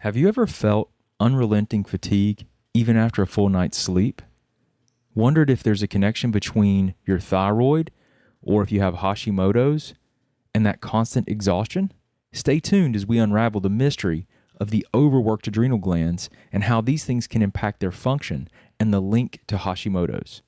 Have you ever felt unrelenting fatigue even after a full night's sleep? Wondered if there's a connection between your thyroid or if you have Hashimoto's and that constant exhaustion? Stay tuned as we unravel the mystery of the overworked adrenal glands and how these things can impact their function and the link to Hashimoto's.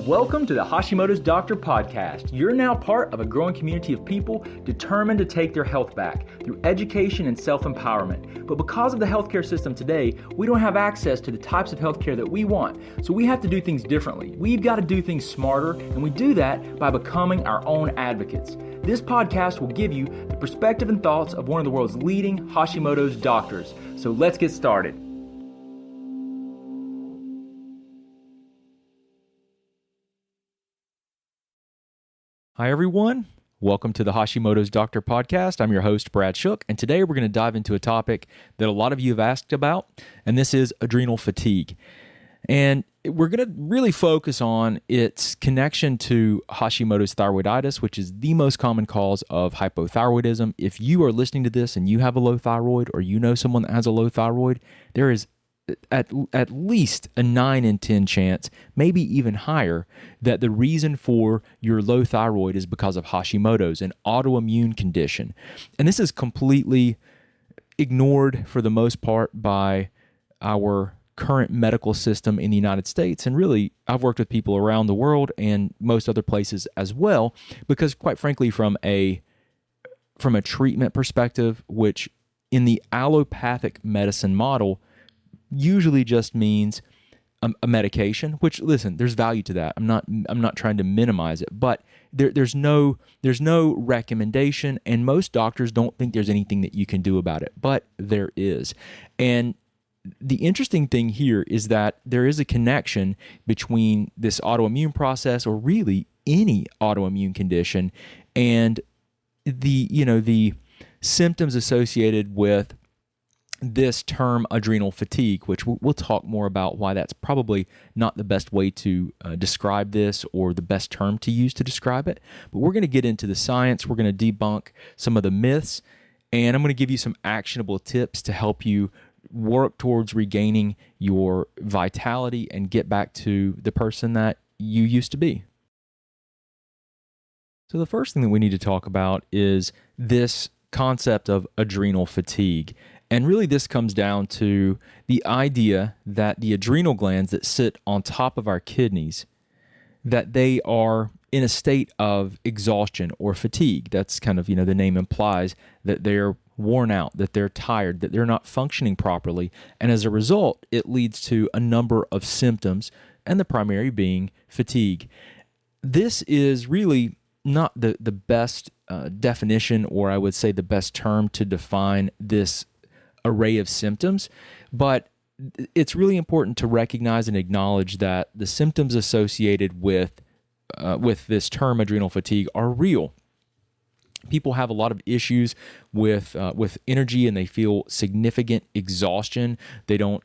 Welcome to the Hashimoto's Doctor Podcast. You're now part of a growing community of people determined to take their health back through education and self-empowerment. But because of the healthcare system today, we don't have access to the types of healthcare that we want. So we have to do things differently. We've got to do things smarter, and we do that by becoming our own advocates. This podcast will give you the perspective and thoughts of one of the world's leading Hashimoto's doctors. So let's get started. Hi, everyone. Welcome to the Hashimoto's Doctor Podcast. I'm your host, Brad Shook, and today we're going to dive into a topic that a lot of you have asked about, and this is adrenal fatigue. And we're going to really focus on its connection to Hashimoto's thyroiditis, which is the most common cause of hypothyroidism. If you are listening to this and you have a low thyroid, or you know someone that has a low thyroid, there is at least a 9 in 10 chance, maybe even higher, that the reason for your low thyroid is because of Hashimoto's, an autoimmune condition. And this is completely ignored for the most part by our current medical system in the United States. And really, I've worked with people around the world and most other places as well, because quite frankly, from a treatment perspective, which in the allopathic medicine model usually just means a medication, which, listen, there's value to that. I'm not trying to minimize it, but there's no recommendation, and most doctors don't think there's anything that you can do about it, but there is. And the interesting thing here is that there is a connection between this autoimmune process, or really any autoimmune condition, and the symptoms associated with this term adrenal fatigue, which we'll talk more about why that's probably not the best way to describe this, or the best term to use to describe it. But we're going to get into the science. We're going to debunk some of the myths, and I'm going to give you some actionable tips to help you work towards regaining your vitality and get back to the person that you used to be. So the first thing that we need to talk about is this concept of adrenal fatigue. And really, this comes down to the idea that the adrenal glands that sit on top of our kidneys, that they are in a state of exhaustion or fatigue. That's kind of, the name implies that they're worn out, that they're tired, that they're not functioning properly. And as a result, it leads to a number of symptoms, and the primary being fatigue. This is really not the best definition, or I would say the best term to define this array of symptoms, but it's really important to recognize and acknowledge that the symptoms associated with this term adrenal fatigue are real. People have a lot of issues with energy, and they feel significant exhaustion. They don't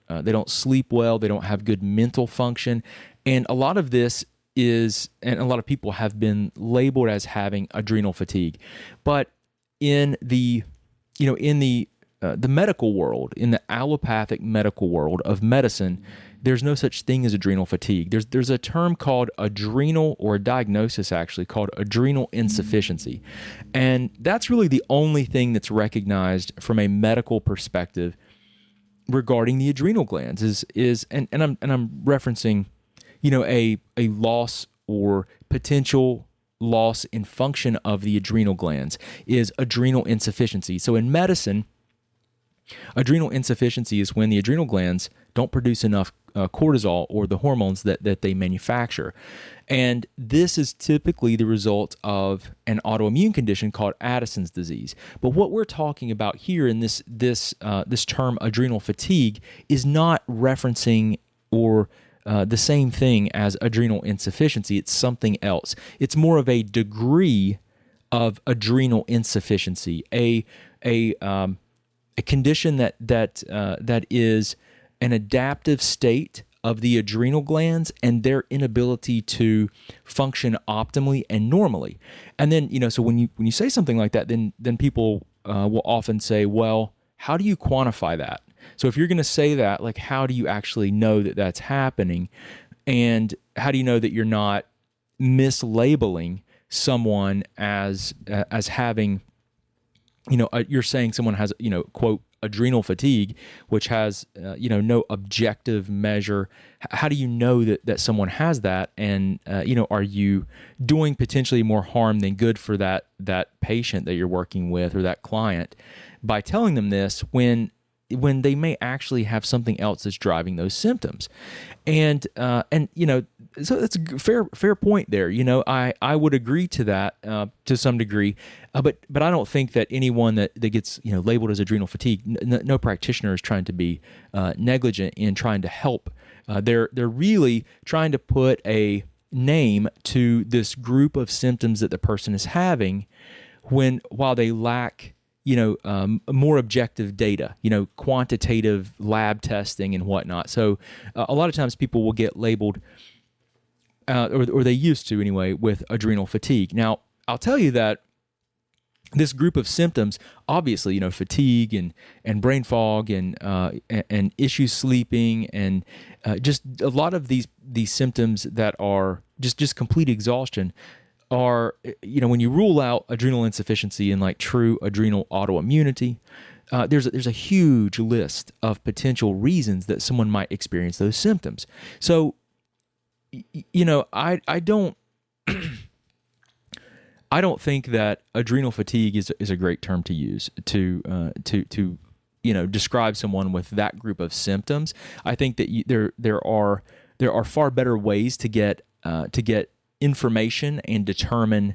sleep well. They don't have good mental function, and a lot of this and a lot of people have been labeled as having adrenal fatigue. But in the medical world, in the allopathic medical world of medicine, there's no such thing as adrenal fatigue. There's a term called adrenal, or a diagnosis actually called adrenal insufficiency. And that's really the only thing that's recognized from a medical perspective regarding the adrenal glands and I'm referencing, a loss or potential loss in function of the adrenal glands is adrenal insufficiency. So in medicine, adrenal insufficiency is when the adrenal glands don't produce enough cortisol, or the hormones that they manufacture. And this is typically the result of an autoimmune condition called Addison's disease. But what we're talking about here in this term adrenal fatigue is not referencing or the same thing as adrenal insufficiency. It's something else. It's more of a degree of adrenal insufficiency, a condition that is an adaptive state of the adrenal glands and their inability to function optimally and normally. And then, so when you say something like that, then people will often say, well, how do you quantify that? So if you're going to say that, like, how do you actually know that that's happening? And how do you know that you're not mislabeling someone as having, you're saying someone has, quote, adrenal fatigue, which has, no objective measure. How do you know that someone has that? And, are you doing potentially more harm than good for that patient that you're working with or that client by telling them this when they may actually have something else that's driving those symptoms? And so that's a fair point there. I would agree to that to some degree, but I don't think that anyone that gets labeled as adrenal fatigue, no practitioner is trying to be negligent in trying to help. They're really trying to put a name to this group of symptoms that the person is having, while they lack more objective data, quantitative lab testing and whatnot. So a lot of times people will get labeled, or they used to anyway, with adrenal fatigue. Now, I'll tell you that this group of symptoms, obviously, fatigue and brain fog and issues sleeping and just a lot of these symptoms that are just complete exhaustion are, when you rule out adrenal insufficiency and like true adrenal autoimmunity, there's a huge list of potential reasons that someone might experience those symptoms. So, I don't I don't think that adrenal fatigue is a great term to use to describe someone with that group of symptoms. I think that there are far better ways to get information and determine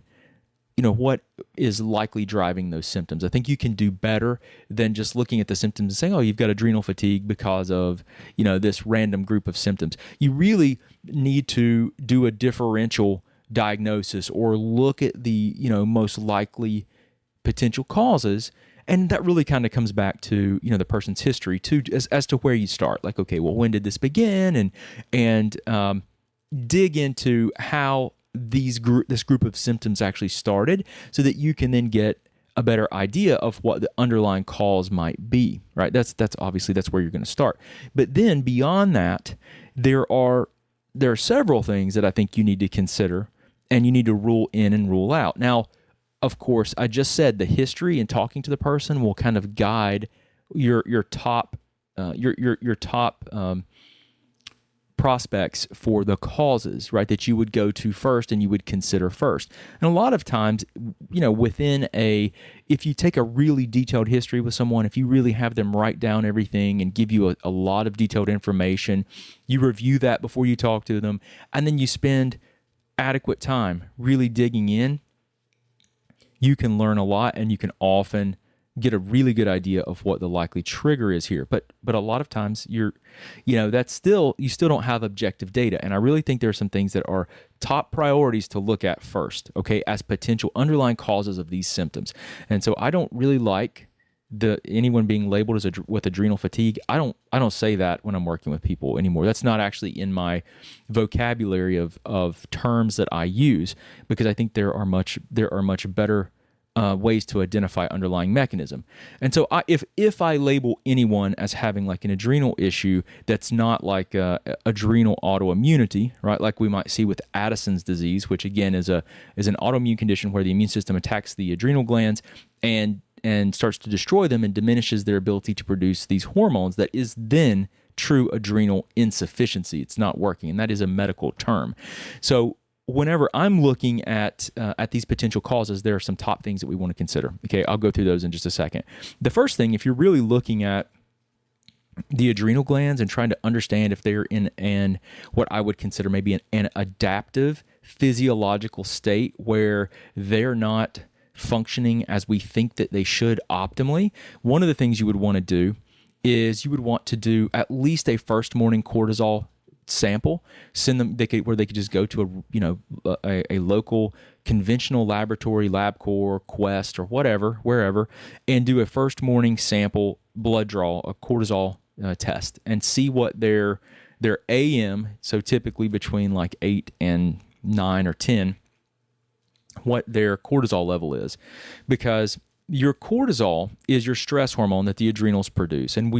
what is likely driving those symptoms. I think you can do better than just looking at the symptoms and saying, oh, you've got adrenal fatigue because of this random group of symptoms. You really need to do a differential diagnosis or look at the most likely potential causes, and that really kind of comes back to the person's history too, as to where you start. Like, okay, well, when did this begin, and dig into how this group of symptoms actually started, so that you can then get a better idea of what the underlying cause might be. Right? That's obviously that's where you're going to start. But then beyond that, there are several things that I think you need to consider, and you need to rule in and rule out. Now, of course, I just said the history and talking to the person will kind of guide your top prospects for the causes, right, that you would go to first and you would consider first. And a lot of times, if you take a really detailed history with someone, if you really have them write down everything and give you a lot of detailed information, you review that before you talk to them, and then you spend adequate time really digging in, you can learn a lot, and you can often get a really good idea of what the likely trigger is here. But a lot of times you still don't have objective data. And I really think there are some things that are top priorities to look at first, okay, as potential underlying causes of these symptoms. And so I don't really like anyone being labeled with adrenal fatigue. I don't say that when I'm working with people anymore. That's not actually in my vocabulary of terms that I use, because I think there are much better ways to identify underlying mechanism. And so if I label anyone as having like an adrenal issue that's not like adrenal autoimmunity, right, like we might see with Addison's disease, which again is an autoimmune condition where the immune system attacks the adrenal glands and starts to destroy them and diminishes their ability to produce these hormones, that is then true adrenal insufficiency. It's not working, and that is a medical term. So whenever I'm looking at these potential causes, there are some top things that we want to consider. Okay, I'll go through those in just a second. The first thing, if you're really looking at the adrenal glands and trying to understand if they're in what I would consider maybe an adaptive physiological state where they're not functioning as we think that they should optimally, one of the things you would want to do is you would want to do at least a first morning cortisol sample. Send them where they could just go to a local conventional laboratory, LabCorp, Quest, or wherever, and do a first morning sample blood draw, a cortisol test, and see what their AM, so typically between like 8 and 9 or 10, what their cortisol level is. Because your cortisol is your stress hormone that the adrenals produce, and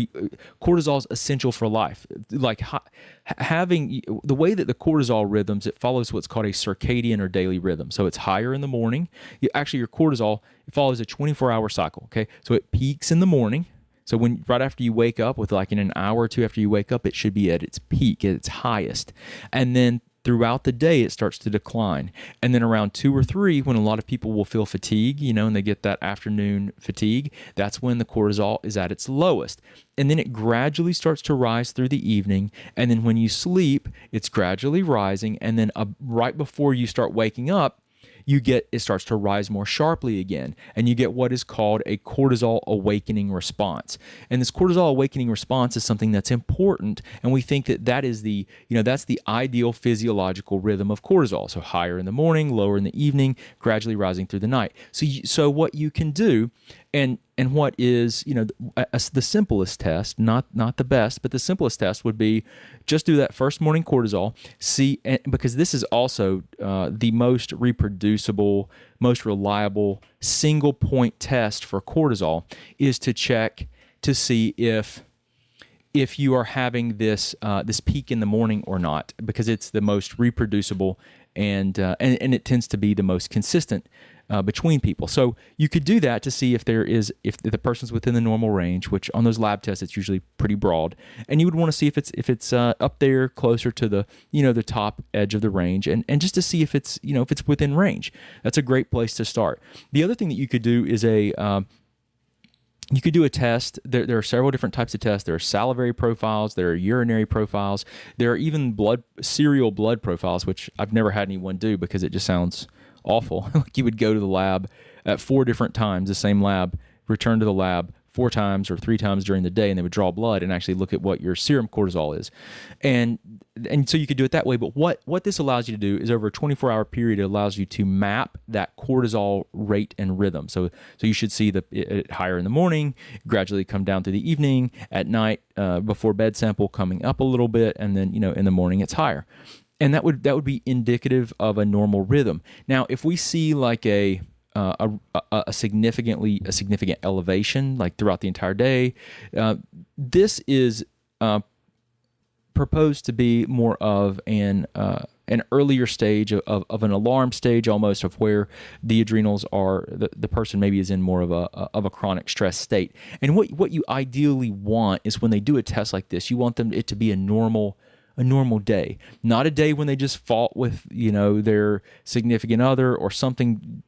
cortisol is essential for life. Like having the way that the cortisol rhythms, it follows what's called a circadian or daily rhythm. So it's higher in the morning. Actually, your cortisol, it follows a 24-hour cycle. Okay, so it peaks in the morning. So right after you wake up, with like in an hour or two after you wake up, it should be at its peak, at its highest, and then throughout the day, it starts to decline. And then around 2 or 3, when a lot of people will feel fatigue, and they get that afternoon fatigue, that's when the cortisol is at its lowest. And then it gradually starts to rise through the evening. And then when you sleep, it's gradually rising. And then right before you start waking up, it starts to rise more sharply again, and you get what is called a cortisol awakening response. And this cortisol awakening response is something that's important, and we think that is that's the ideal physiological rhythm of cortisol. So higher in the morning, lower in the evening, gradually rising through the night. So what you can do, and what is the simplest test, not the best, but the simplest test would be just do that first morning cortisol. Because this is also the most reproducible, most reliable single point test for cortisol, is to check to see if you are having this peak in the morning or not, because it's the most reproducible and it tends to be the most consistent between people. So you could do that to see if the person's within the normal range, which on those lab tests it's usually pretty broad, and you would want to see if it's up there closer to the the top edge of the range, and just to see if it's within range. That's a great place to start. The other thing that you could do is you could do a test. There are several different types of tests. There are salivary profiles. There are urinary profiles. There are even serial blood profiles, which I've never had anyone do because it just sounds awful. Like you would go to the lab at 4 different times, the same lab, return to the lab 4 times or 3 times during the day, and they would draw blood and actually look at what your serum cortisol is. And so you could do it that way. But what this allows you to do is over a 24-hour period, it allows you to map that cortisol rate and rhythm. So you should see it higher in the morning, gradually come down through the evening, at night, before bed sample coming up a little bit, and then in the morning it's higher. And that would be indicative of a normal rhythm. Now, if we see like a significant elevation like throughout the entire day, this is proposed to be more of an earlier stage of an alarm stage, almost, of where the adrenals are, the person maybe is in more of a chronic stress state. And what you ideally want is, when they do a test like this, you want it to be a normal day, not a day when they just fought with their significant other or something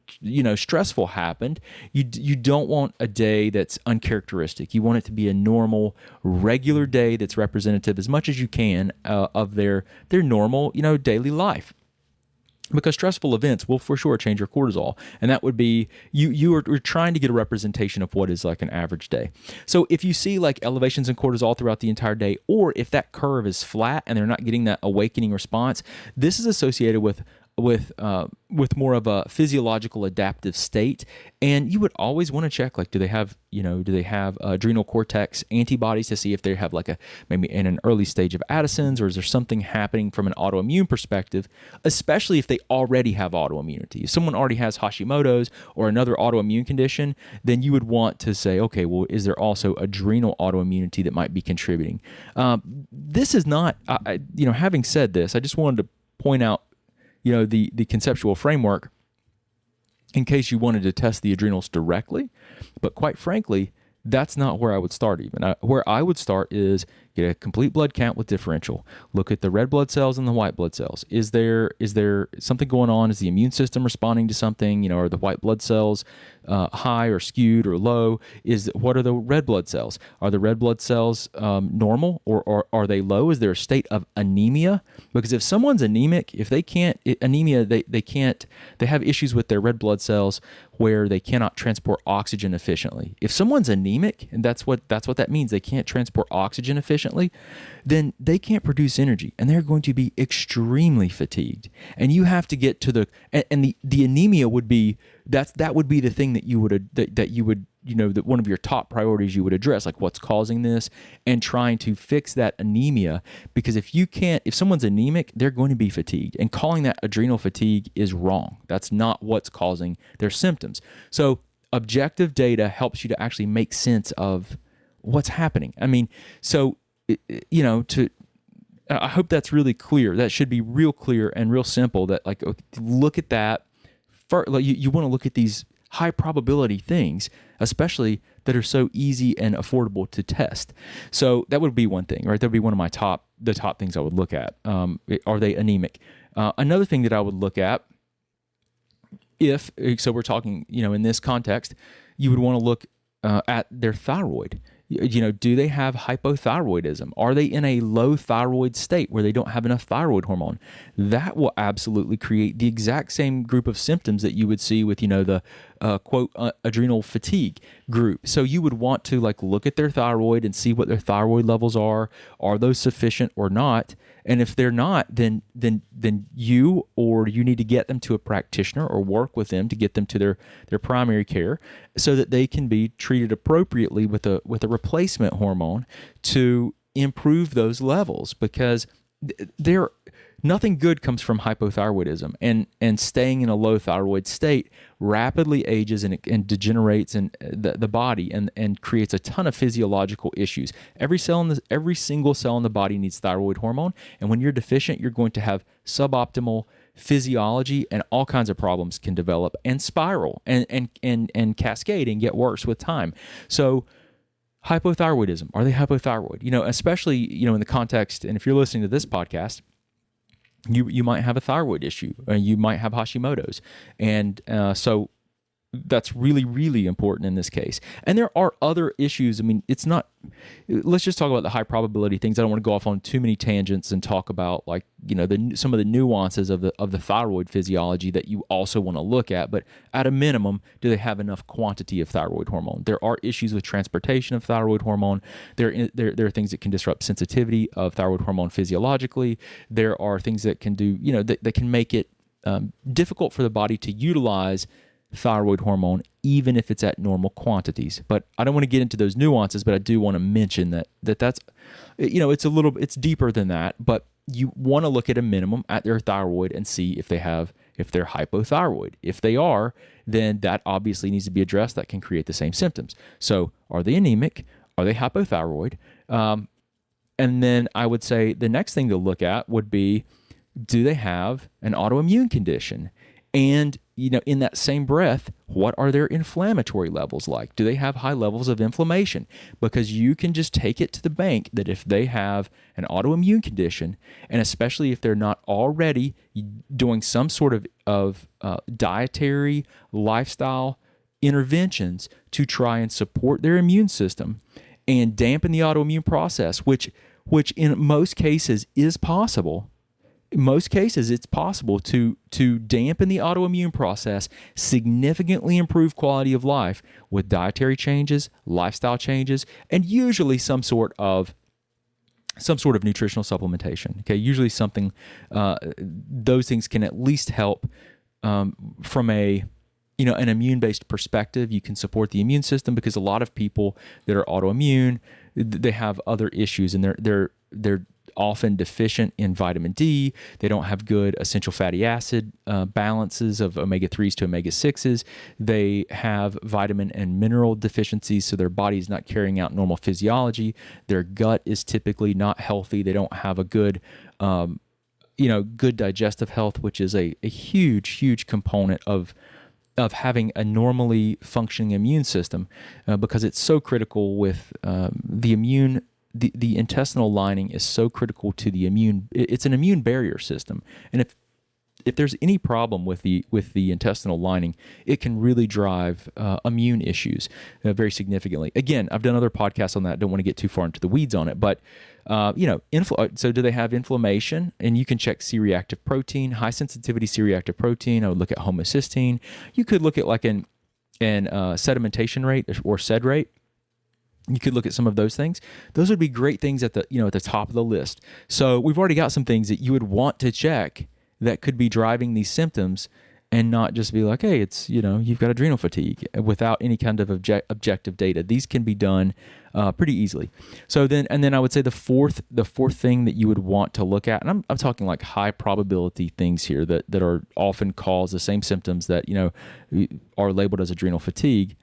stressful happened. You don't want a day that's uncharacteristic. You want it to be a normal, regular day that's representative as much as you can of their normal daily life. Because stressful events will for sure change your cortisol, and that would be you're trying to get a representation of what is like an average day. So if you see like elevations in cortisol throughout the entire day, or if that curve is flat and they're not getting that awakening response, this is associated with more of a physiological adaptive state. And you would always want to check, like, do they have adrenal cortex antibodies to see if they have maybe in an early stage of Addison's, or is there something happening from an autoimmune perspective, especially if they already have autoimmunity. If someone already has Hashimoto's or another autoimmune condition, then you would want to say, okay, well, is there also adrenal autoimmunity that might be contributing? This is not, having said this, I just wanted to point out the conceptual framework in case you wanted to test the adrenals directly. But quite frankly, that's not where I would start even. Where I would start is get a complete blood count with differential. Look at the red blood cells and the white blood cells. Is there something going on? Is the immune system responding to something? Are the white blood cells high or skewed or low? What are the red blood cells? Are the red blood cells normal, or are they low? Is there a state of anemia? Because if someone's anemic, if they can't anemia, they have issues with their red blood cells where they cannot transport oxygen efficiently. If someone's anemic, and that's what that means, they can't transport oxygen efficiently, then they can't produce energy, and they're going to be extremely fatigued. And you have to get to the anemia would be that would be the thing that you would that one of your top priorities you would address, like what's causing this, and trying to fix that anemia. Because if someone's anemic, they're going to be fatigued, and calling that adrenal fatigue is wrong. That's not what's causing their symptoms. So objective data helps you to actually make sense of what's happening. I mean, so, I hope that's really clear. That should be real clear and real simple, that like, look at that. Like you want to look at these high probability things, especially that are so easy and affordable to test. So that would be one thing, right? That would be one of the top things I would look at. Are they anemic? Another thing that I would look at, so we're talking, in this context, you would want to look at their thyroid. Do they have hypothyroidism? Are they in a low thyroid state where they don't have enough thyroid hormone? That will absolutely create the exact same group of symptoms that you would see with, the quote adrenal fatigue group. So you would want to look at their thyroid and see what their thyroid levels are. Are those sufficient or not? And if they're not, then you need to get them to a practitioner or work with them to get them to their primary care so that they can be treated appropriately with a replacement hormone to improve those levels, because nothing good comes from hypothyroidism, and staying in a low thyroid state rapidly ages and degenerates in the body and creates a ton of physiological issues. Every single cell in the body needs thyroid hormone, and when you're deficient, you're going to have suboptimal physiology, and all kinds of problems can develop and spiral and cascade and get worse with time. So hypothyroidism, are they hypothyroid? Especially, in the context, and if you're listening to this podcast, you might have a thyroid issue, you might have Hashimoto's. And so that's really, really important in this case. And there are other issues. I mean, let's just talk about the high probability things. I don't want to go off on too many tangents and talk about some of the nuances of the thyroid physiology that you also want to look at. But at a minimum, do they have enough quantity of thyroid hormone? There are issues with transportation of thyroid hormone. There are things that can disrupt sensitivity of thyroid hormone physiologically. There are things that can do, that can make it difficult for the body to utilize thyroid hormone, even if it's at normal quantities. But I don't want to get into those nuances, but I do want to mention that's it's deeper than that. But you want to look at a minimum at their thyroid and see if they're hypothyroid. If they are, then that obviously needs to be addressed. That can create the same symptoms. So are they anemic? Are they hypothyroid? And then I would say the next thing to look at would be, do they have an autoimmune condition? And, in that same breath, what are their inflammatory levels like? Do they have high levels of inflammation? Because you can just take it to the bank that if they have an autoimmune condition, and especially if they're not already doing some sort of dietary lifestyle interventions to try and support their immune system and dampen the autoimmune process, which in most cases is possible. In most cases, it's possible to dampen the autoimmune process, significantly improve quality of life with dietary changes, lifestyle changes, and usually some sort of nutritional supplementation. Okay, usually something. Those things can at least help from an immune-based perspective. You can support the immune system, because a lot of people that are autoimmune, they have other issues, and they're often deficient in vitamin D. They don't have good essential fatty acid balances of omega-3s to omega-6s. They have vitamin and mineral deficiencies, so their body's not carrying out normal physiology. Their gut is typically not healthy. They don't have a good digestive health, which is a huge, huge component of having a normally functioning immune system, because it's so critical with the immune. The intestinal lining is so critical to the immune. It's an immune barrier system, and if there's any problem with the intestinal lining, it can really drive immune issues very significantly. Again, I've done other podcasts on that. Don't want to get too far into the weeds on it, but so do they have inflammation? And you can check C-reactive protein, high sensitivity C-reactive protein. I would look at homocysteine. You could look at an sedimentation rate or sed rate. You could look at some of those things. Those would be great things at the top of the list. So we've already got some things that you would want to check that could be driving these symptoms, and not just be like, hey, it's, you've got adrenal fatigue, without any kind of objective data. These can be done pretty easily. So then I would say the fourth thing that you would want to look at, and I'm talking like high probability things here that are often cause the same symptoms that, are labeled as adrenal fatigue.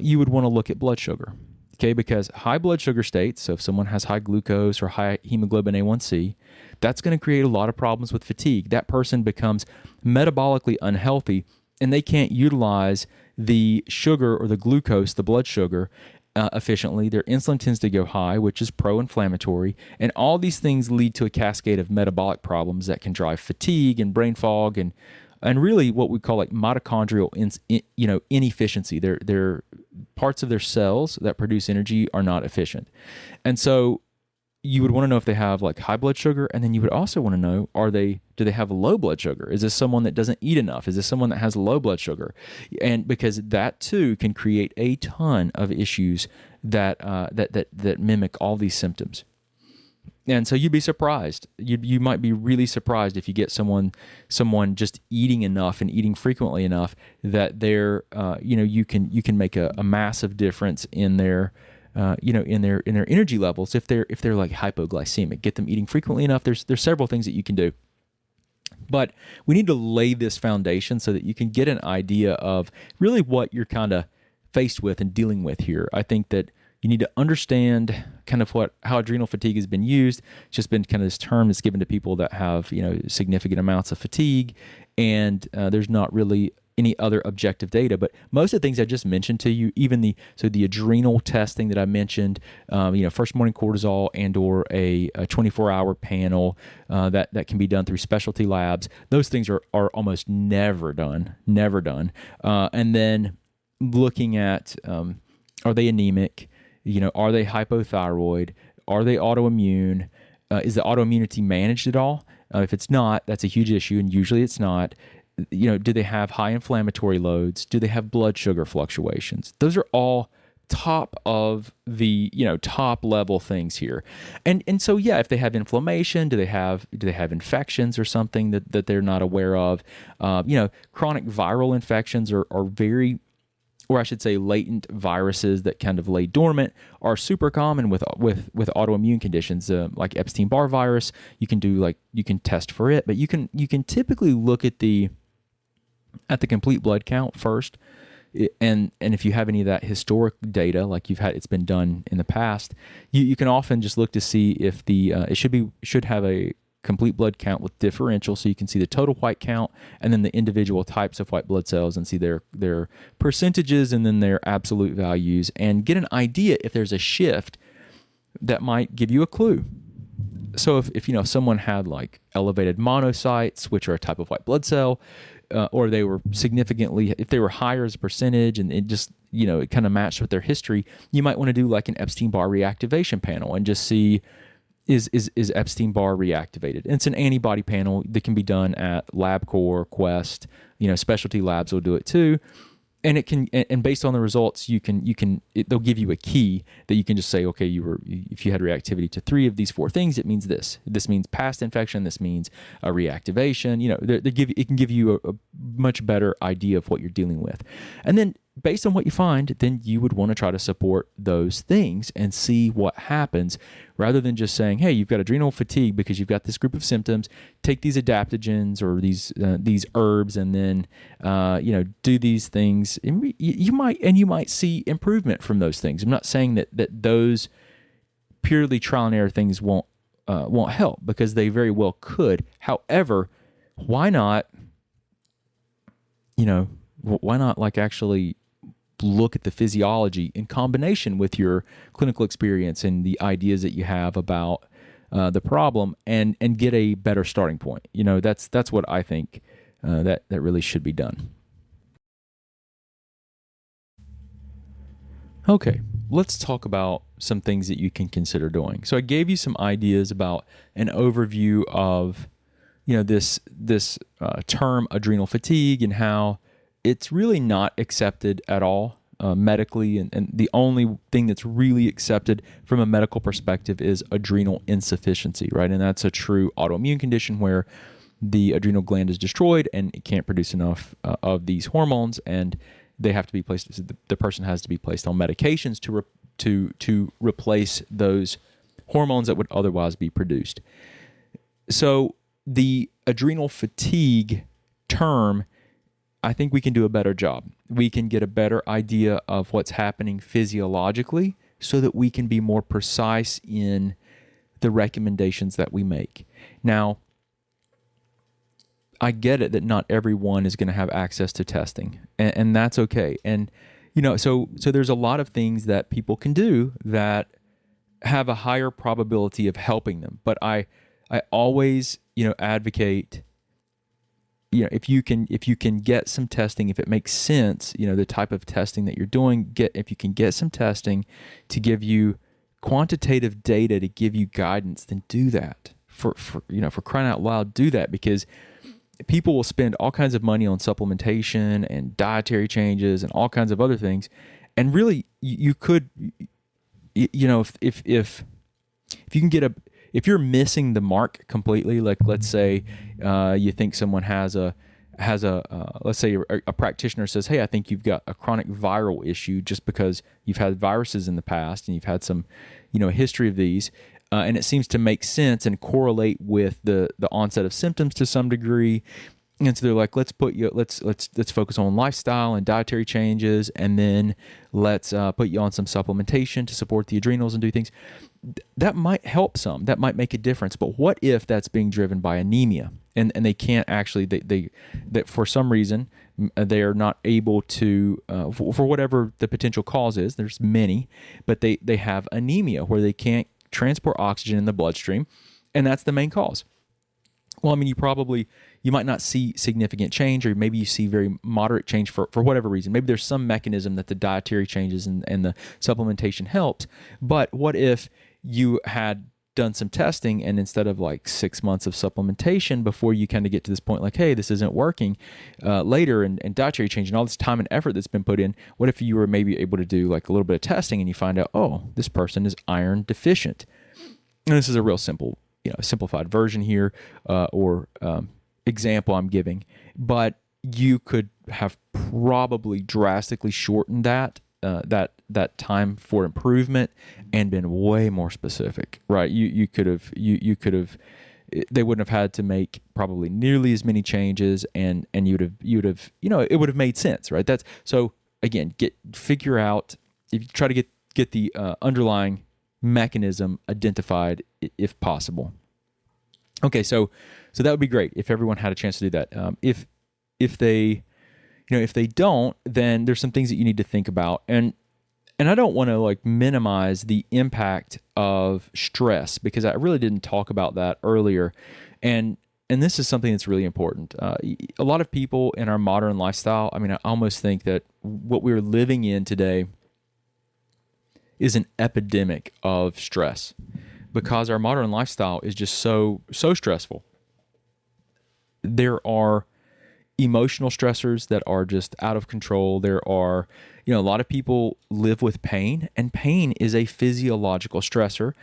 you would want to look at blood sugar. Okay, because high blood sugar states, so if someone has high glucose or high hemoglobin A1C, that's going to create a lot of problems with fatigue. That person becomes metabolically unhealthy and they can't utilize the sugar or the glucose, the blood sugar, efficiently. Their insulin tends to go high, which is pro-inflammatory, and all these things lead to a cascade of metabolic problems that can drive fatigue and brain fog and really what we call like mitochondrial inefficiency. Their parts of their cells that produce energy are not efficient. And so you would want to know if they have like high blood sugar, and then you would also want to know, do they have low blood sugar? Is this someone that doesn't eat enough? Is this someone that has low blood sugar? And because that too can create a ton of issues that mimic all these symptoms. And so you'd be surprised. You might be really surprised if you get someone just eating enough and eating frequently enough that they're you can make a massive difference in their in their energy levels if they're like hypoglycemic. Get them eating frequently enough. There's several things that you can do. But we need to lay this foundation so that you can get an idea of really what you're kind of faced with and dealing with here. I think that you need to understand kind of how adrenal fatigue has been used. It's just been kind of this term that's given to people that have significant amounts of fatigue, and there's not really any other objective data. But most of the things I just mentioned to you, even the adrenal testing that I mentioned, first morning cortisol and or a 24-hour panel that can be done through specialty labs. Those things are almost never done. And then looking at are they anemic? Are they hypothyroid? Are they autoimmune? Is the autoimmunity managed at all? If it's not, that's a huge issue, and usually it's not. Do they have high inflammatory loads? Do they have blood sugar fluctuations? Those are all top of the top level things here. And so if they have inflammation, do they have infections or something that they're not aware of? Chronic viral infections are very, or I should say latent viruses that kind of lay dormant, are super common with autoimmune conditions like Epstein-Barr virus. You can test for it, but you can typically look at the complete blood count first, and if you have any of that historic data, like it's been done in the past, you can often just look to see if it should have a complete blood count with differential, so you can see the total white count and then the individual types of white blood cells and see their percentages and then their absolute values, and get an idea if there's a shift that might give you a clue. So if someone had like elevated monocytes, which are a type of white blood cell, or they were if they were higher as a percentage, and it just it kind of matched with their history, you might want to do like an Epstein-Barr reactivation panel and just see is Epstein-Barr reactivated. And it's an antibody panel that can be done at LabCorp, Quest, specialty labs will do it too. And it can, and based on the results, they'll give you a key that you can just say, okay, if you had reactivity to 3 of these 4 things, it means this. This means past infection. This means a reactivation. It can give you a much better idea of what you're dealing with. And then based on what you find, then you would want to try to support those things and see what happens, rather than just saying, hey, you've got adrenal fatigue because you've got this group of symptoms, take these adaptogens or these herbs, and then do these things. And you might see improvement from those things. I'm not saying that those purely trial and error things won't help, because they very well could. However, why not like actually look at the physiology in combination with your clinical experience and the ideas that you have about the problem, and get a better starting point. That's what I think that really should be done. Okay, let's talk about some things that you can consider doing. So I gave you some ideas about an overview of this term adrenal fatigue, and how it's really not accepted at all medically, and the only thing that's really accepted from a medical perspective is adrenal insufficiency, right? And that's a true autoimmune condition where the adrenal gland is destroyed and it can't produce enough of these hormones, and they have to be placed. The person has to be placed on medications to replace those hormones that would otherwise be produced. So the adrenal fatigue term I think we can do a better job. We can get a better idea of what's happening physiologically so that we can be more precise in the recommendations that we make. Now, I get it that not everyone is going to have access to testing, and that's okay. And, so there's a lot of things that people can do that have a higher probability of helping them. But I always, advocate, if you can get some testing, if it makes sense, the type of testing that you're doing, if you can get some testing to give you quantitative data to give you guidance, then do that. For crying out loud, do that, because people will spend all kinds of money on supplementation and dietary changes and all kinds of other things, and really you could, if you can get if you're missing the mark completely, like let's say you think someone has a let's say a practitioner says, hey, I think you've got a chronic viral issue just because you've had viruses in the past and you've had some, history of these, and it seems to make sense and correlate with the onset of symptoms to some degree. And so they're like, let's focus on lifestyle and dietary changes, and then let's put you on some supplementation to support the adrenals and do things. That might help some. That might make a difference. But what if that's being driven by anemia, and they can't actually that for some reason they are not able to for whatever the potential cause is. There's many, but they have anemia where they can't transport oxygen in the bloodstream, and that's the main cause. Well, I mean, you might not see significant change, or maybe you see very moderate change for whatever reason. Maybe there's some mechanism that the dietary changes and the supplementation helped. But what if you had done some testing, and instead of like 6 months of supplementation before you kind of get to this point, like, hey, this isn't working, later, and dietary change and all this time and effort that's been put in, what if you were maybe able to do like a little bit of testing and you find out, oh, this person is iron deficient? And this is a real simplified version here, or example I'm giving, but you could have probably drastically shortened that time for improvement and been way more specific, right? You could have they wouldn't have had to make probably nearly as many changes, and you'd have it would have made sense, right? That's so again, figure out, if you try to get the underlying mechanism identified if possible. Okay, so that would be great if everyone had a chance to do that. If they don't, then there's some things that you need to think about, and I don't want to like minimize the impact of stress, because I really didn't talk about that earlier, and this is something that's really important. A lot of people in our modern lifestyle, I mean, I almost think that what we're living in today is an epidemic of stress, because our modern lifestyle is just so stressful. There are emotional stressors that are just out of control. There are, a lot of people live with pain, and pain is a physiological stressor.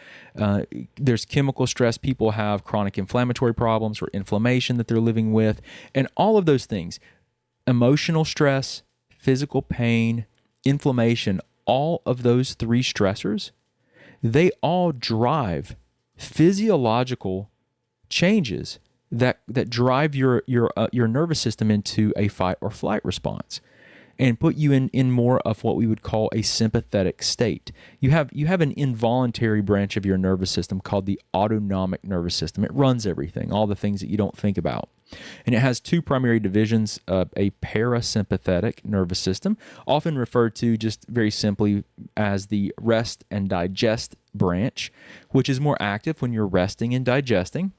There's chemical stress. People have chronic inflammatory problems or inflammation that they're living with, and all of those things, emotional stress, physical pain, inflammation, all of those three stressors, they all drive physiological changes that drive your nervous system into a fight or flight response, and put you in more of what we would call a sympathetic state. You have an involuntary branch of your nervous system called the autonomic nervous system. It runs everything, all the things that you don't think about. And it has two primary divisions: a parasympathetic nervous system, often referred to just very simply as the rest and digest branch, which is more active when you're resting and digesting.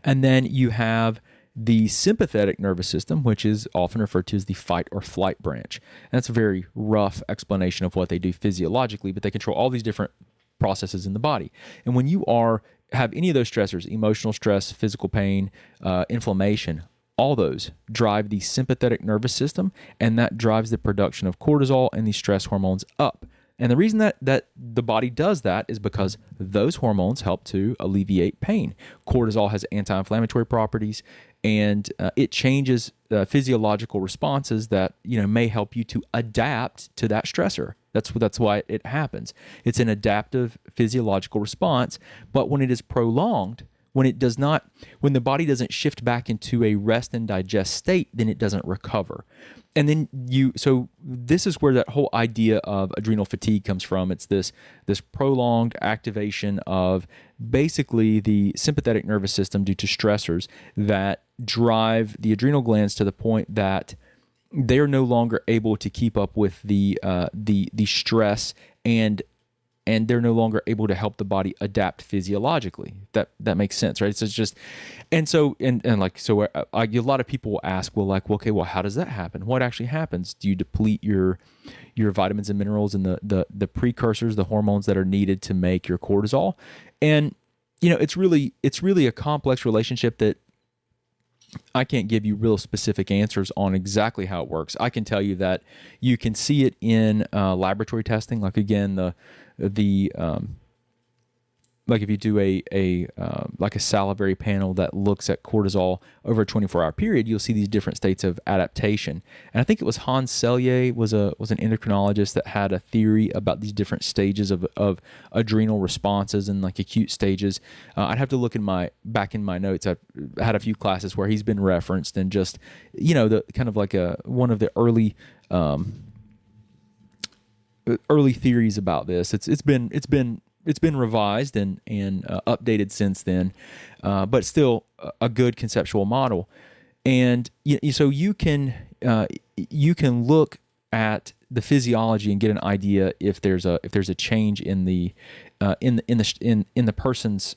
And then you have the sympathetic nervous system, which is often referred to as the fight or flight branch. And that's a very rough explanation of what they do physiologically, but they control all these different processes in the body. And when you have any of those stressors, emotional stress, physical pain, inflammation, all those drive the sympathetic nervous system, and that drives the production of cortisol and the stress hormones up. And the reason that the body does that is because those hormones help to alleviate pain. Cortisol has anti-inflammatory properties, and it changes physiological responses that may help you to adapt to that stressor. That's why it happens. It's an adaptive physiological response, but when it is prolonged, when the body doesn't shift back into a rest and digest state, then it doesn't recover. And then so this is where that whole idea of adrenal fatigue comes from. It's this prolonged activation of basically the sympathetic nervous system due to stressors that drive the adrenal glands to the point that they are no longer able to keep up with the stress, and they're no longer able to help the body adapt physiologically. That makes sense, right? So it's just, a lot of people will ask, okay, how does that happen? What actually happens? Do you deplete your vitamins and minerals and the precursors, the hormones that are needed to make your cortisol? And it's really a complex relationship that I can't give you real specific answers on exactly how it works. I can tell you that you can see it in laboratory testing. Like again, like if you do a salivary panel that looks at cortisol over a 24-hour period, you'll see these different states of adaptation. And I think it was Hans Selye was an endocrinologist that had a theory about these different stages of adrenal responses and like acute stages. I'd have to look back in my notes. I had a few classes where he's been referenced, and just the kind of like one of the early theories about this. It's been revised and updated since then, but still a good conceptual model. And so you can look at the physiology and get an idea if there's a change in the person's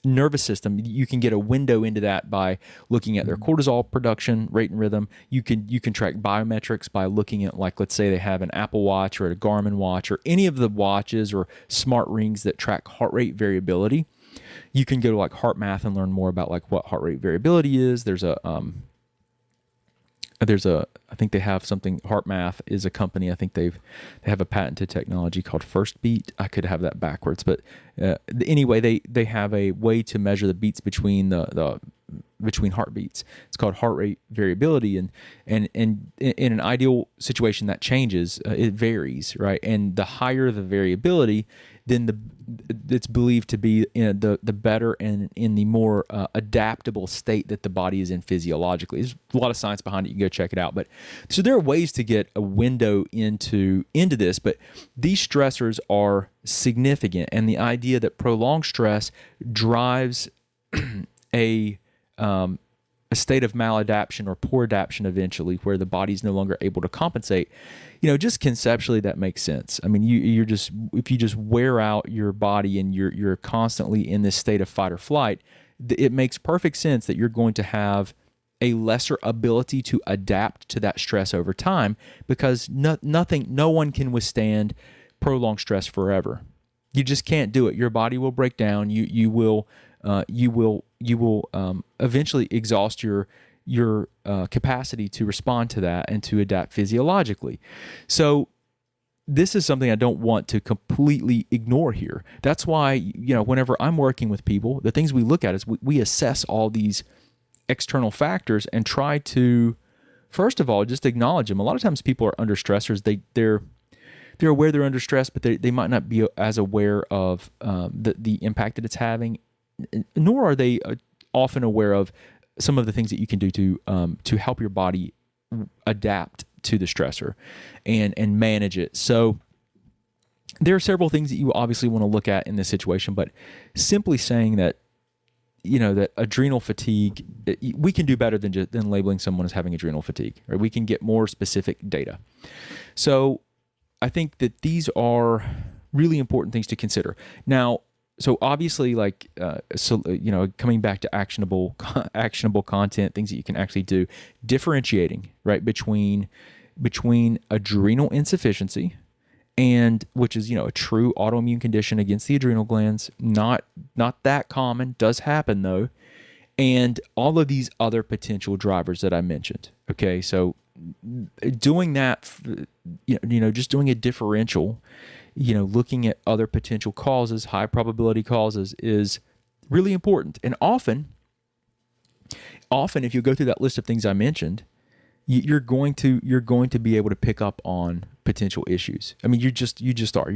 nervous system. You can get a window into that by looking at their cortisol production rate and rhythm. You can track biometrics by looking at, like, let's say they have an Apple Watch or a Garmin watch or any of the watches or smart rings that track heart rate variability. You can go to like HeartMath and learn more about like what heart rate variability is. I think they have something. HeartMath is a company. I think they have a patented technology called First Beat. I could have that backwards, but anyway, they have a way to measure the beats between between heartbeats. It's called heart rate variability, and in an ideal situation that changes. It varies, right? And the higher the variability, then it's believed to be the better and in the more adaptable state that the body is in physiologically. There's a lot of science behind it. You can go check it out. But so there are ways to get a window into this, but these stressors are significant, and the idea that prolonged stress drives a state of maladaptation or poor adaptation eventually, where the body's no longer able to compensate. Just conceptually that makes sense. I mean, if you just wear out your body and you're constantly in this state of fight or flight, it makes perfect sense that you're going to have a lesser ability to adapt to that stress over time, because no one can withstand prolonged stress forever. You just can't do it. Your body will break down. You will eventually exhaust your capacity to respond to that and to adapt physiologically. So this is something I don't want to completely ignore here. That's why, whenever I'm working with people, the things we look at is we assess all these external factors and try to, first of all, just acknowledge them. A lot of times people are under stressors. They're aware they're under stress, but they might not be as aware of the impact that it's having, nor are they often aware of some of the things that you can do to help your body adapt to the stressor and manage it. So there are several things that you obviously want to look at in this situation, but simply saying that that adrenal fatigue, we can do better than labeling someone as having adrenal fatigue, right? We can get more specific data. So I think that these are really important things to consider. Now, so obviously, coming back to actionable content, things that you can actually do, differentiating, right, between adrenal insufficiency, and which is a true autoimmune condition against the adrenal glands, not that common, does happen though, and all of these other potential drivers that I mentioned. Okay, so doing that, just doing a differential, looking at other potential causes, high probability causes, is really important. And often if you go through that list of things I mentioned, you're going to be able to pick up on potential issues. I mean, you just are.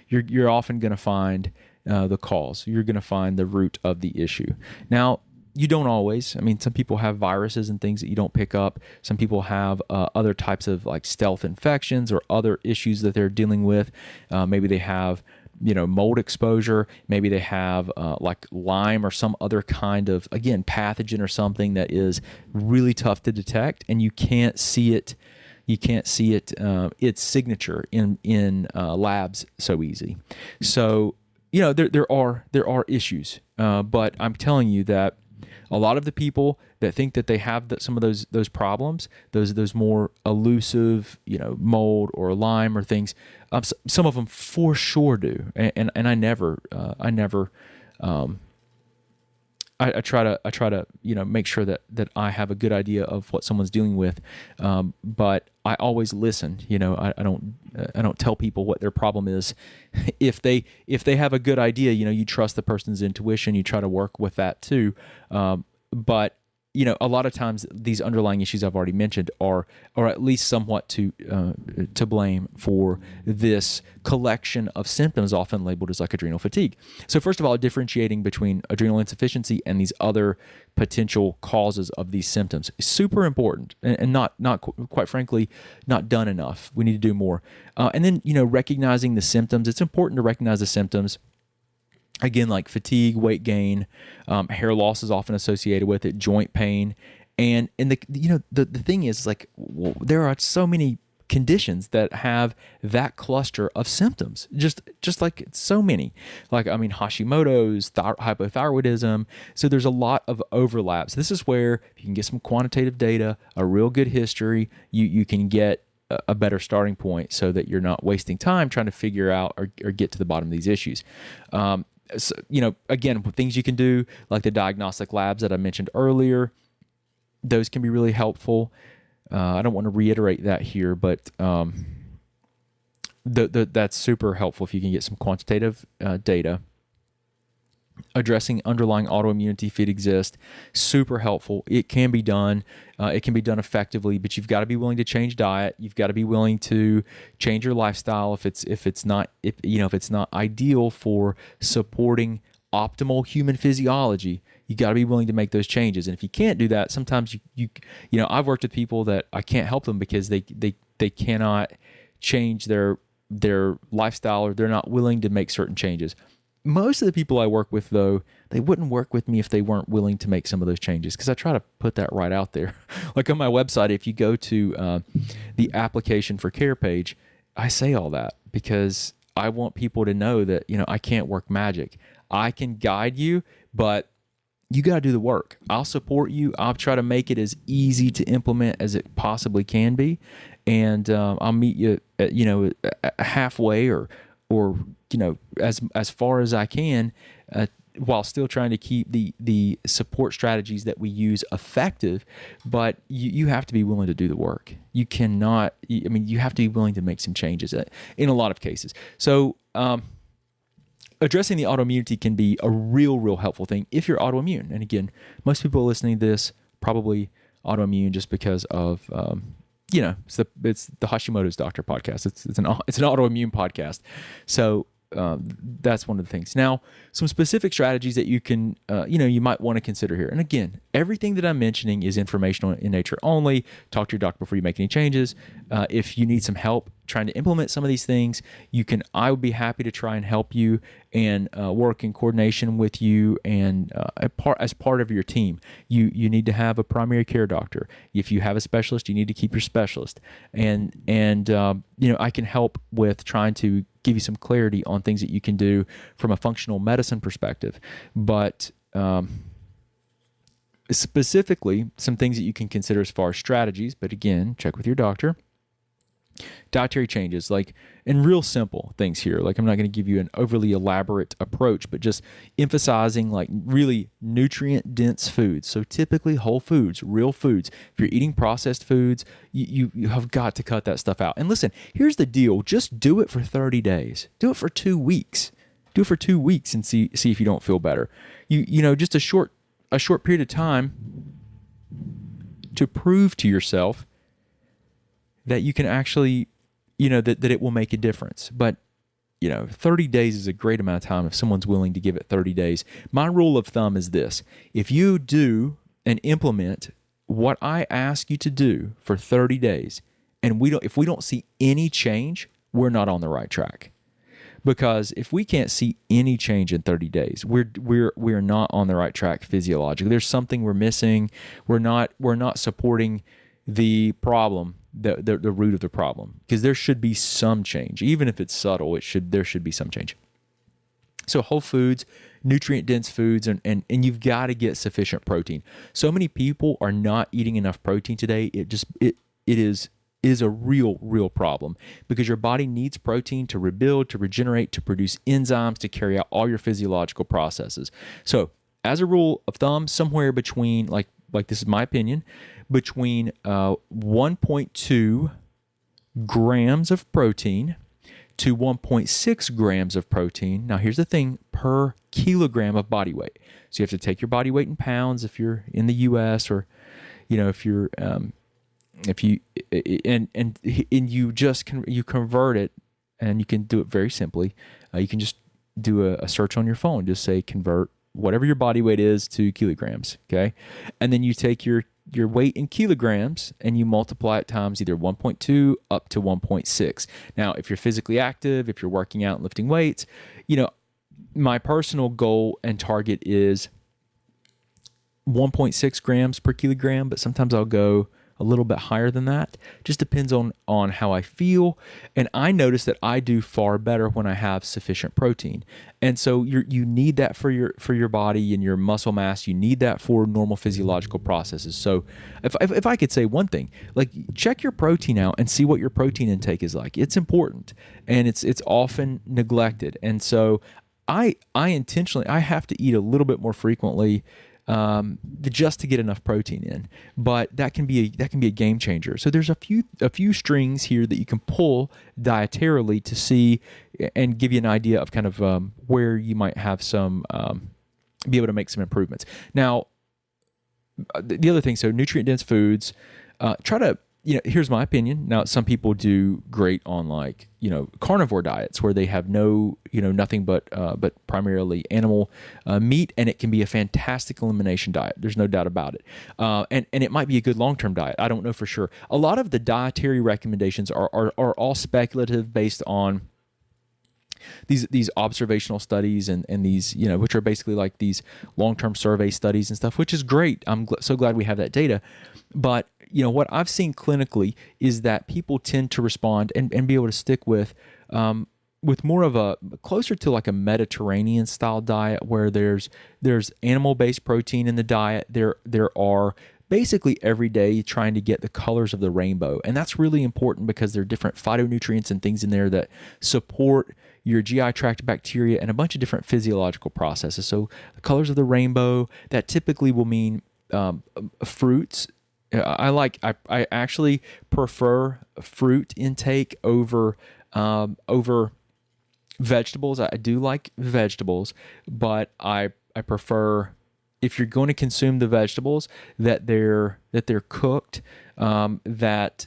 You're often gonna find the cause. You're going to find the root of the issue. Now, you don't always. I mean, some people have viruses and things that you don't pick up. Some people have other types of like stealth infections or other issues that they're dealing with. Maybe they have, mold exposure. Maybe they have like Lyme or some other kind of, again, pathogen or something that is really tough to detect, and you can't see it. You can't see its signature in labs so easy. So there are issues, but I'm telling you that a lot of the people that think that they have some of those problems, those more elusive, mold or Lyme or things, some of them for sure do. And I never I try to make sure that I have a good idea of what someone's dealing with, but I always listen. I don't tell people what their problem is. If they have a good idea, you trust the person's intuition. You try to work with that too, but a lot of times these underlying issues I've already mentioned are at least somewhat to blame for this collection of symptoms, often labeled as like adrenal fatigue. So first of all, differentiating between adrenal insufficiency and these other potential causes of these symptoms is super important, and not quite frankly not done enough. We need to do more. And then recognizing the symptoms. It's important to recognize the symptoms. Again, like fatigue, weight gain, hair loss is often associated with it, joint pain, and the thing is like there are so many conditions that have that cluster of symptoms, just like so many, Hashimoto's, hypothyroidism. So there's a lot of overlaps. This is where you can get some quantitative data, a real good history. You can get a better starting point so that you're not wasting time trying to figure out or get to the bottom of these issues. So, again, things you can do like the diagnostic labs that I mentioned earlier, those can be really helpful. I don't want to reiterate that here, but that's super helpful if you can get some quantitative data. Addressing underlying autoimmunity if it exists, super helpful. It can be done. It can be done effectively, but you've got to be willing to change diet. You've got to be willing to change your lifestyle if it's not ideal for supporting optimal human physiology. You got to be willing to make those changes. And if you can't do that, sometimes I've worked with people that I can't help them because they cannot change their lifestyle, or they're not willing to make certain changes. Most of the people I work with, though, they wouldn't work with me if they weren't willing to make some of those changes, because I try to put that right out there. Like on my website, if you go to the application for care page, I say all that because I want people to know that, I can't work magic. I can guide you, but you got to do the work. I'll support you. I'll try to make it as easy to implement as it possibly can be. And I'll meet you at, halfway or as far as I can, while still trying to keep the support strategies that we use effective. But you have to be willing to do the work. You cannot. You have to be willing to make some changes in a lot of cases. So addressing the autoimmunity can be a real helpful thing if you're autoimmune. And again, most people listening to this probably autoimmune just because of it's the Hashimoto's Doctor podcast. It's an autoimmune podcast. So that's one of the things. Now, some specific strategies that you can, you might want to consider here. And again, everything that I'm mentioning is informational in nature only. Talk to your doctor before you make any changes. If you need some help trying to implement some of these things, I would be happy to try and help you and work in coordination with you and as part of your team. You need to have a primary care doctor. If you have a specialist, you need to keep your specialist. And I can help with trying to give you some clarity on things that you can do from a functional medicine perspective. But specifically, some things that you can consider as far as strategies, but again, check with your doctor. Dietary changes, and real simple things here. I'm not going to give you an overly elaborate approach, but just emphasizing really nutrient dense foods. So typically whole foods, real foods. If you're eating processed foods, you have got to cut that stuff out. And listen, here's the deal. Just do it for 30 days. Do it for 2 weeks. Do it for 2 weeks and see if you don't feel better. Just a short period of time to prove to yourself that you can actually, that it will make a difference. But 30 days is a great amount of time if someone's willing to give it 30 days. My rule of thumb is this: if you do and implement what I ask you to do for 30 days, and if we don't see any change, we're not on the right track. Because if we can't see any change in 30 days, we're not on the right track physiologically. There's something we're missing. We're not supporting the problem, the root of the problem, because there should be some change, even if it's subtle. There should be some change. So whole foods, nutrient dense foods, and you've got to get sufficient protein. So many people are not eating enough protein today. It is a real problem, because your body needs protein to rebuild, to regenerate, to produce enzymes, to carry out all your physiological processes. So as a rule of thumb, somewhere between, like this is my opinion, between 1.2 grams of protein to 1.6 grams of protein. Now here's the thing: per kilogram of body weight. So you have to take your body weight in pounds if you're in the US, or if you convert it, and you can do it very simply. You can just do a search on your phone. Just say convert whatever your body weight is to kilograms, okay? And then you take your weight in kilograms and you multiply it times either 1.2 up to 1.6. Now, if you're physically active, if you're working out and lifting weights, my personal goal and target is 1.6 grams per kilogram, but sometimes I'll go a little bit higher than that. Just depends on how I feel. And I notice that I do far better when I have sufficient protein. And so you need that for your body and your muscle mass. You need that for normal physiological processes. So if I could say one thing, like, check your protein out and see what your protein intake is like. It's important, and it's often neglected. And so I intentionally have to eat a little bit more frequently, just to get enough protein in. But that can be a game changer. So there's a few strings here that you can pull dietarily to see and give you an idea of kind of where you might have some be able to make some improvements. Now, the other thing, so nutrient dense foods, try to, here's my opinion. Now, some people do great on carnivore diets where they have nothing but primarily animal meat, and it can be a fantastic elimination diet. There's no doubt about it. And it might be a good long-term diet. I don't know for sure. A lot of the dietary recommendations are all speculative, based on these observational studies and these, which are basically like these long-term survey studies and stuff, which is great. I'm so glad we have that data. But what I've seen clinically is that people tend to respond and be able to stick with more of a closer to like a Mediterranean style diet, where there's animal-based protein in the diet. There are basically every day trying to get the colors of the rainbow. And that's really important because there are different phytonutrients and things in there that support your GI tract bacteria and a bunch of different physiological processes. So the colors of the rainbow, that typically will mean fruits. I actually prefer fruit intake over vegetables. I do like vegetables, but I prefer, if you're going to consume the vegetables, that they're cooked, that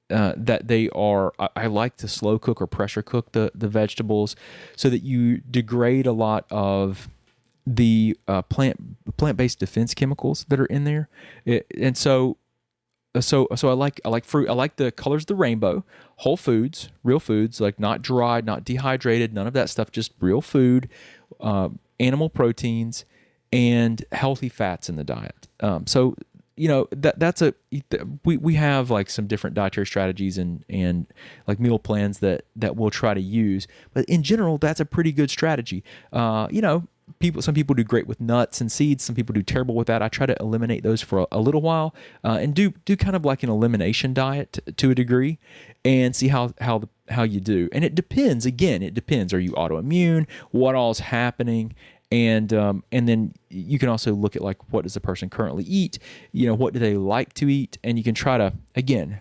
they are. I like to slow cook or pressure cook the vegetables, so that you degrade a lot of the plant-based defense chemicals that are in there. And so I like fruit. I like the colors of the rainbow, whole foods, real foods, like not dried, not dehydrated, none of that stuff, just real food, animal proteins, and healthy fats in the diet. So we have like some different dietary strategies and like meal plans that we'll try to use, but in general, that's a pretty good strategy. Some people do great with nuts and seeds. Some people do terrible with that. I try to eliminate those for a little while, and do kind of like an elimination diet to a degree, and see how you do. And it depends. Again, it depends. Are you autoimmune? What all's happening? And then you can also look at like, what does the person currently eat? What do they like to eat? And you can try to, again,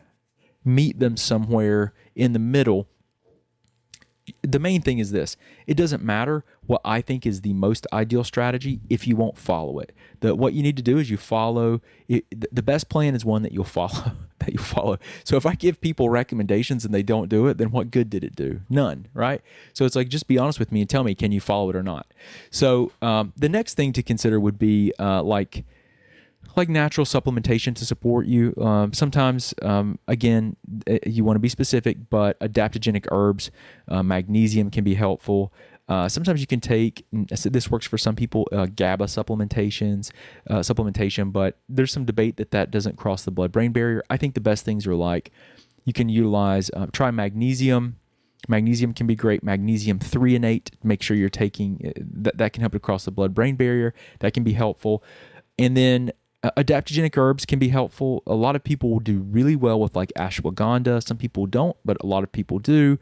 meet them somewhere in the middle. the main thing is this: it doesn't matter what I think is the most ideal strategy if you won't follow it. What you need to do is you follow it. The best plan is one that you'll follow. That you follow. So if I give people recommendations and they don't do it, then what good did it do? None, right? So it's like, just be honest with me and tell me, can you follow it or not? So the next thing to consider would be like natural supplementation to support you. Sometimes, again, you want to be specific, but adaptogenic herbs, magnesium can be helpful. Sometimes you can take, this works for some people, GABA supplementation, but there's some debate that doesn't cross the blood-brain barrier. I think the best things are like, you can utilize, try magnesium. Magnesium can be great. Magnesium threonate, make sure you're taking, that can help to cross the blood-brain barrier. That can be helpful. And then adaptogenic herbs can be helpful. A lot of people will do really well with like ashwagandha. Some people don't, but a lot of people do.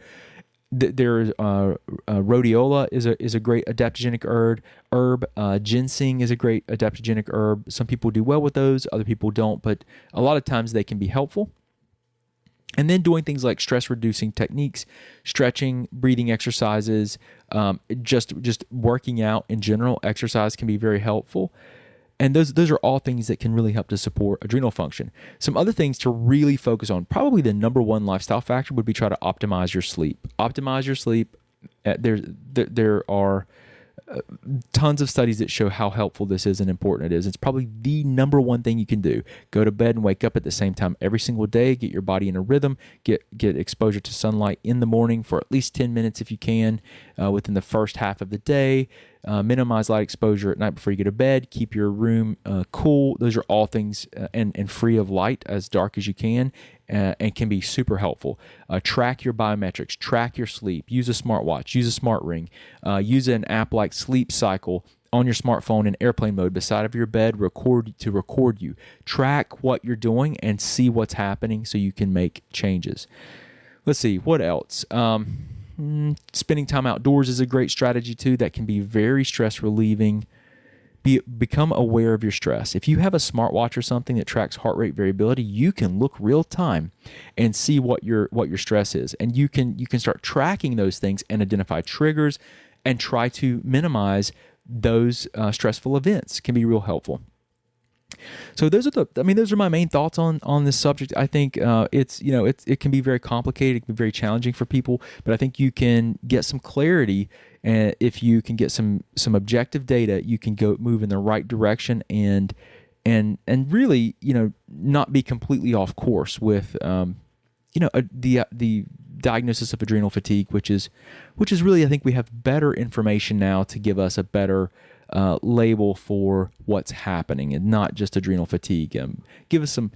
There's rhodiola is a great adaptogenic herb. Ginseng is a great adaptogenic herb. Some people do well with those, other people don't, but a lot of times they can be helpful. And then doing things like stress reducing techniques, stretching, breathing exercises, just working out in general, exercise can be very helpful. And those are all things that can really help to support adrenal function. Some other things to really focus on, probably the number one lifestyle factor would be try to optimize your sleep. Optimize your sleep. There are tons of studies that show how helpful this is and important it is. It's probably the number one thing you can do. Go to bed and wake up at the same time every single day. Get your body in a rhythm. Get exposure to sunlight in the morning for at least 10 minutes if you can within the first half of the day. Minimize light exposure at night before you go to bed. Keep your room cool. Those are all things and free of light, as dark as you can, and can be super helpful. Track your biometrics. Track your sleep. Use a smartwatch. Use a smart ring. Use an app like Sleep Cycle on your smartphone in airplane mode beside of your bed. Record you. Track what you're doing and see what's happening so you can make changes. Let's see, what else? Spending time outdoors is a great strategy too. That can be very stress relieving. Become aware of your stress. If you have a smartwatch or something that tracks heart rate variability, you can look real time and see what your stress is, and you can start tracking those things and identify triggers and try to minimize those stressful events. Can be real helpful. So those are my main thoughts on this subject. I think it can be very complicated, it can be very challenging for people, but I think you can get some clarity, and if you can get some objective data, you can move in the right direction and really, not be completely off course with the diagnosis of adrenal fatigue, which is really, I think we have better information now to give us a better label for what's happening, and not just adrenal fatigue. Give us some,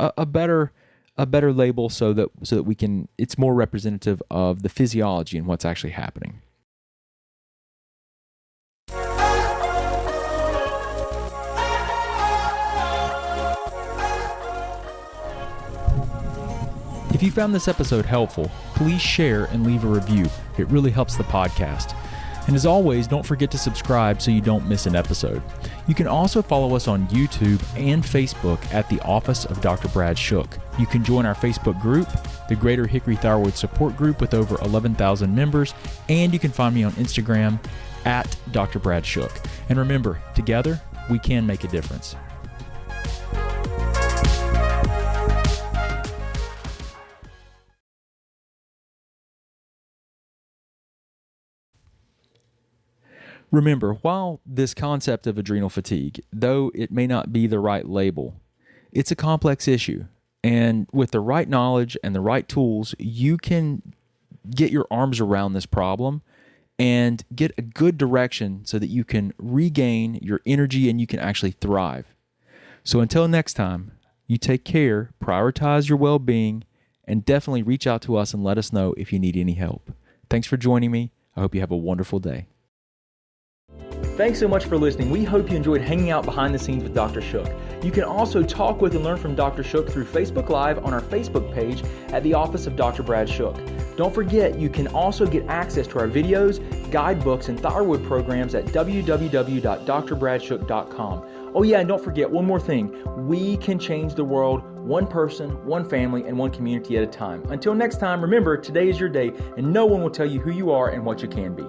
a better label so that we can. It's more representative of the physiology and what's actually happening. If you found this episode helpful, please share and leave a review. It really helps the podcast. And as always, don't forget to subscribe so you don't miss an episode. You can also follow us on YouTube and Facebook at the Office of Dr. Brad Shook. You can join our Facebook group, the Greater Hickory Thyroid Support Group, with over 11,000 members, and you can find me on Instagram at Dr. Brad Shook. And remember, together, we can make a difference. Remember, while this concept of adrenal fatigue, though it may not be the right label, it's a complex issue. And with the right knowledge and the right tools, you can get your arms around this problem and get a good direction so that you can regain your energy and you can actually thrive. So until next time, you take care, prioritize your well-being, and definitely reach out to us and let us know if you need any help. Thanks for joining me. I hope you have a wonderful day. Thanks so much for listening. We hope you enjoyed hanging out behind the scenes with Dr. Shook. You can also talk with and learn from Dr. Shook through Facebook Live on our Facebook page at the Office of Dr. Brad Shook. Don't forget, you can also get access to our videos, guidebooks, and thyroid programs at www.drbradshook.com. Oh yeah, and don't forget one more thing. We can change the world one person, one family, and one community at a time. Until next time, remember, today is your day, and no one will tell you who you are and what you can be.